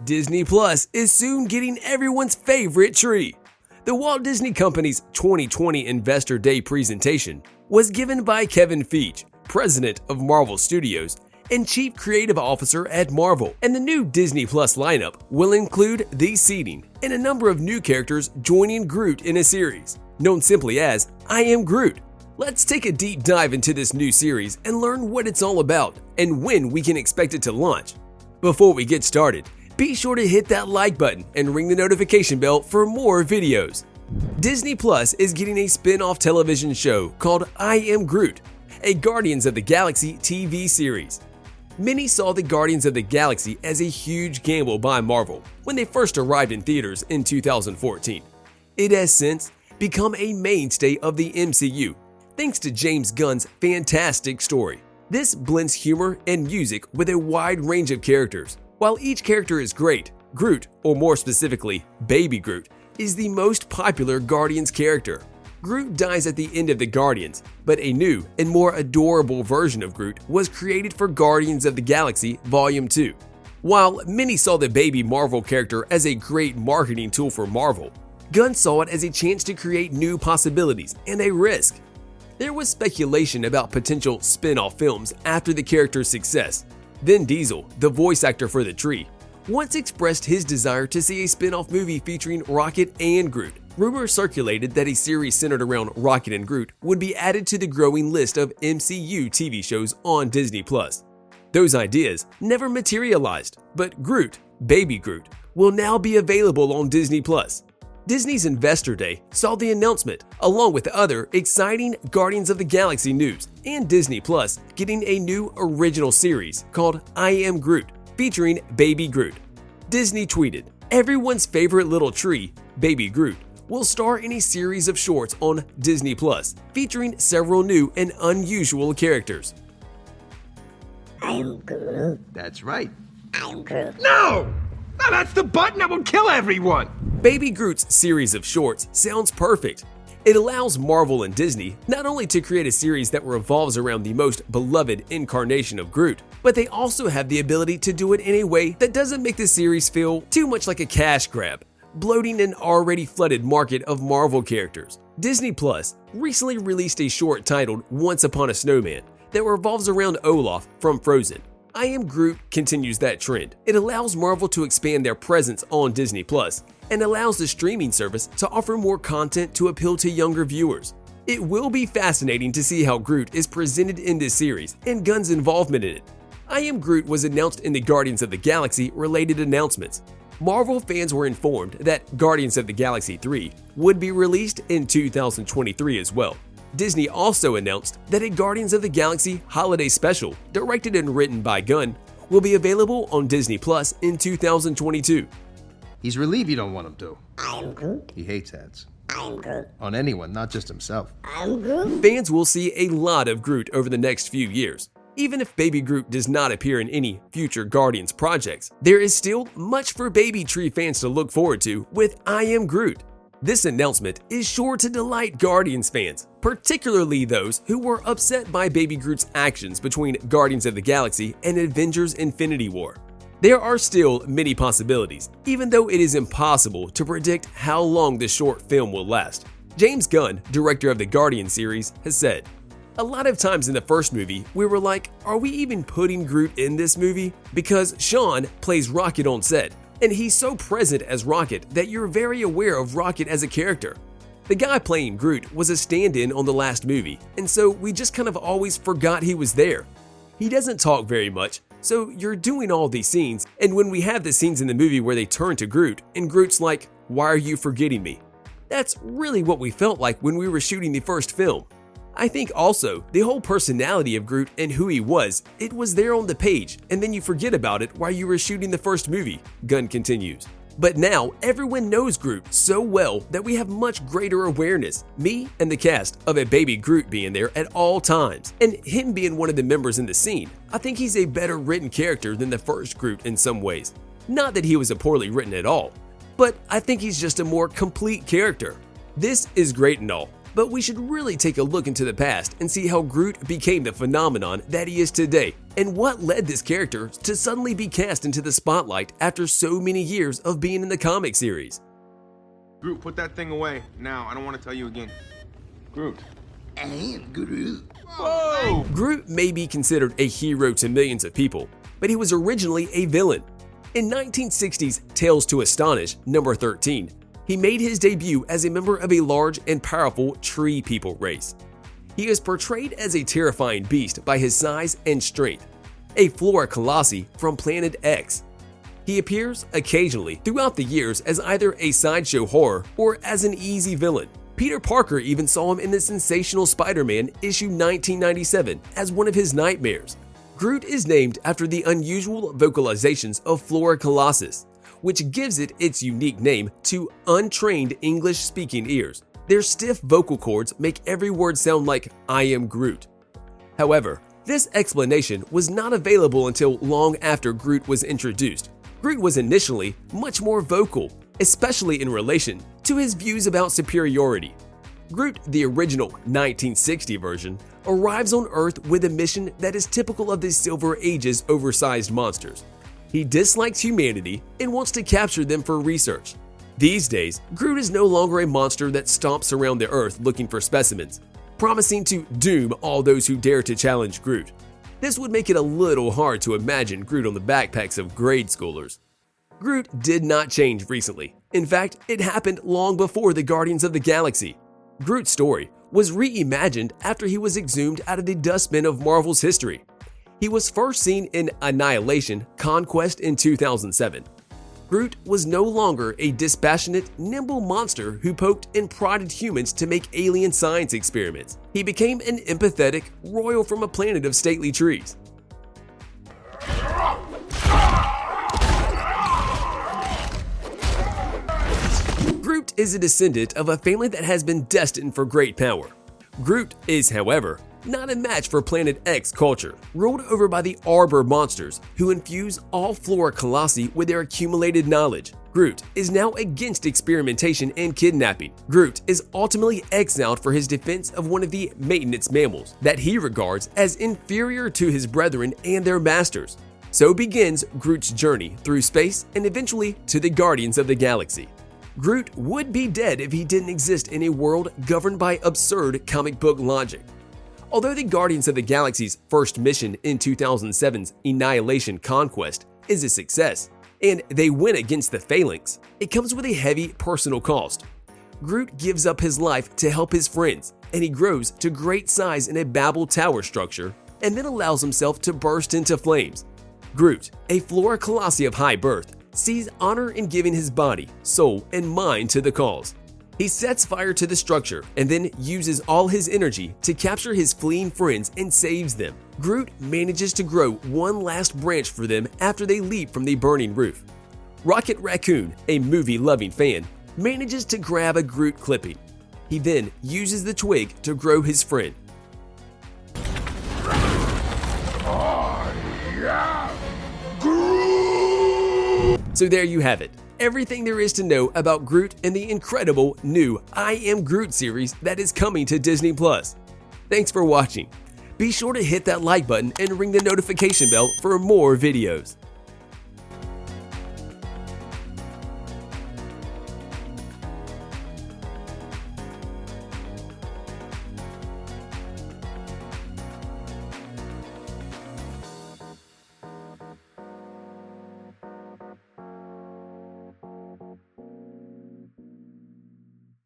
Disney Plus is soon getting everyone's favorite tree. The Walt Disney Company's 2020 Investor Day presentation was given by Kevin Feige, president of Marvel Studios and chief creative officer at Marvel, and the new Disney Plus lineup will include the seating and a number of new characters joining Groot in a series, known simply as I Am Groot. Let's take a deep dive into this new series and learn what it's all about and when we can expect it to launch. Before we get started, be sure to hit that like button and ring the notification bell for more videos. Disney Plus is getting a spin-off television show called I Am Groot, a Guardians of the Galaxy TV series. Many saw the Guardians of the Galaxy as a huge gamble by Marvel when they first arrived in theaters in 2014. It has since become a mainstay of the MCU thanks to James Gunn's fantastic story. This blends humor and music with a wide range of characters. While each character is great, Groot, or more specifically, Baby Groot, is the most popular Guardians character. Groot dies at the end of the Guardians, but a new and more adorable version of Groot was created for Guardians of the Galaxy Volume 2. While many saw the Baby Marvel character as a great marketing tool for Marvel, Gunn saw it as a chance to create new possibilities and a risk. There was speculation about potential spin-off films after the character's success. Vin Diesel, the voice actor for the tree, once expressed his desire to see a spin-off movie featuring Rocket and Groot. Rumors circulated that a series centered around Rocket and Groot would be added to the growing list of MCU TV shows on Disney Plus. Those ideas never materialized, but Groot, Baby Groot, will now be available on Disney Plus. Disney's Investor Day saw the announcement, along with other exciting Guardians of the Galaxy news, and Disney Plus getting a new original series called I Am Groot, featuring Baby Groot. Disney tweeted, "Everyone's favorite little tree, Baby Groot, will star in a series of shorts on Disney Plus, featuring several new and unusual characters." I am Groot. That's right. I am Groot. No! No, that's the button that will kill everyone! Baby Groot's series of shorts sounds perfect. It allows Marvel and Disney not only to create a series that revolves around the most beloved incarnation of Groot, but they also have the ability to do it in a way that doesn't make the series feel too much like a cash grab, bloating an already flooded market of Marvel characters. Disney Plus recently released a short titled Once Upon a Snowman that revolves around Olaf from Frozen. I Am Groot continues that trend. It allows Marvel to expand their presence on Disney Plus and allows the streaming service to offer more content to appeal to younger viewers. It will be fascinating to see how Groot is presented in this series and Gunn's involvement in it. I Am Groot was announced in the Guardians of the Galaxy related announcements. Marvel fans were informed that Guardians of the Galaxy 3 would be released in 2023 as well. Disney also announced that a Guardians of the Galaxy holiday special, directed and written by Gunn, will be available on Disney Plus in 2022. He's relieved you don't want him to. I am Groot. He hates ads. I am Groot. On anyone, not just himself. I am Groot. Fans will see a lot of Groot over the next few years. Even if Baby Groot does not appear in any future Guardians projects, there is still much for Baby Tree fans to look forward to with I Am Groot. This announcement is sure to delight Guardians fans, particularly those who were upset by Baby Groot's actions between Guardians of the Galaxy and Avengers Infinity War. There are still many possibilities, even though it is impossible to predict how long the short film will last. James Gunn, director of the Guardian series, has said, "A lot of times in the first movie, we were like, are we even putting Groot in this movie? Because Sean plays Rocket on set, and he's so present as Rocket that you're very aware of Rocket as a character. The guy playing Groot was a stand-in on the last movie, and so we just kind of always forgot he was there. He doesn't talk very much, so you're doing all these scenes, and when we have the scenes in the movie where they turn to Groot, and Groot's like, 'Why are you forgetting me?' That's really what we felt like when we were shooting the first film. I think also, the whole personality of Groot and who he was, it was there on the page, and then you forget about it while you were shooting the first movie," Gunn continues. "But now, everyone knows Groot so well that we have much greater awareness, me and the cast, of a Baby Groot being there at all times, and him being one of the members in the scene. I think he's a better written character than the first Groot in some ways. Not that he was a poorly written at all, but I think he's just a more complete character. This is great and all, But we should really take a look into the past and see how Groot became the phenomenon that he is today, and what led this character to suddenly be cast into the spotlight after so many years of being in the comic series. Groot, put that thing away. Now, I don't want to tell you again. Groot. I am Groot. Whoa! Groot may be considered a hero to millions of people, but he was originally a villain. In 1960's Tales to Astonish, number 13, he made his debut as a member of a large and powerful tree people race. He is portrayed as a terrifying beast by his size and strength, a Flora Colossi from Planet X. He appears occasionally throughout the years as either a sideshow horror or as an easy villain. Peter Parker even saw him in the sensational Spider-Man issue 1997 as one of his nightmares. Groot is named after the unusual vocalizations of Flora Colossus, which gives it its unique name to untrained English-speaking ears. Their stiff vocal cords make every word sound like "I am Groot." However, this explanation was not available until long after Groot was introduced. Groot was initially much more vocal, especially in relation to his views about superiority. Groot, the original 1960 version, arrives on Earth with a mission that is typical of the Silver Age's oversized monsters. He dislikes humanity and wants to capture them for research. These days, Groot is no longer a monster that stomps around the Earth looking for specimens, promising to doom all those who dare to challenge Groot. This would make it a little hard to imagine Groot on the backpacks of grade schoolers. Groot did not change recently. In fact, it happened long before the Guardians of the Galaxy. Groot's story was reimagined after he was exhumed out of the dustbin of Marvel's history. He was first seen in Annihilation: Conquest in 2007. Groot was no longer a dispassionate, nimble monster who poked and prodded humans to make alien science experiments. He became an empathetic royal from a planet of stately trees. Groot is a descendant of a family that has been destined for great power. Groot is, however, not a match for Planet X culture, ruled over by the Arbor monsters, who infuse all Flora Colossi with their accumulated knowledge. Groot is now against experimentation and kidnapping. Groot is ultimately exiled for his defense of one of the maintenance mammals that he regards as inferior to his brethren and their masters. So begins Groot's journey through space and eventually to the Guardians of the Galaxy. Groot would be dead if he didn't exist in a world governed by absurd comic book logic. Although the Guardians of the Galaxy's first mission in 2007's Annihilation: Conquest is a success, and they win against the Phalanx, it comes with a heavy personal cost. Groot gives up his life to help his friends, and he grows to great size in a Babel Tower structure, and then allows himself to burst into flames. Groot, a Flora Colossi of high birth, sees honor in giving his body, soul, and mind to the cause. He sets fire to the structure and then uses all his energy to capture his fleeing friends and saves them. Groot manages to grow one last branch for them after they leap from the burning roof. Rocket Raccoon, a movie-loving fan, manages to grab a Groot clipping. He then uses the twig to grow his friend. So there you have it. Everything there is to know about Groot and the incredible new I Am Groot series that is coming to Disney+. Thanks for watching. Be sure to hit that like button and ring the notification bell for more videos.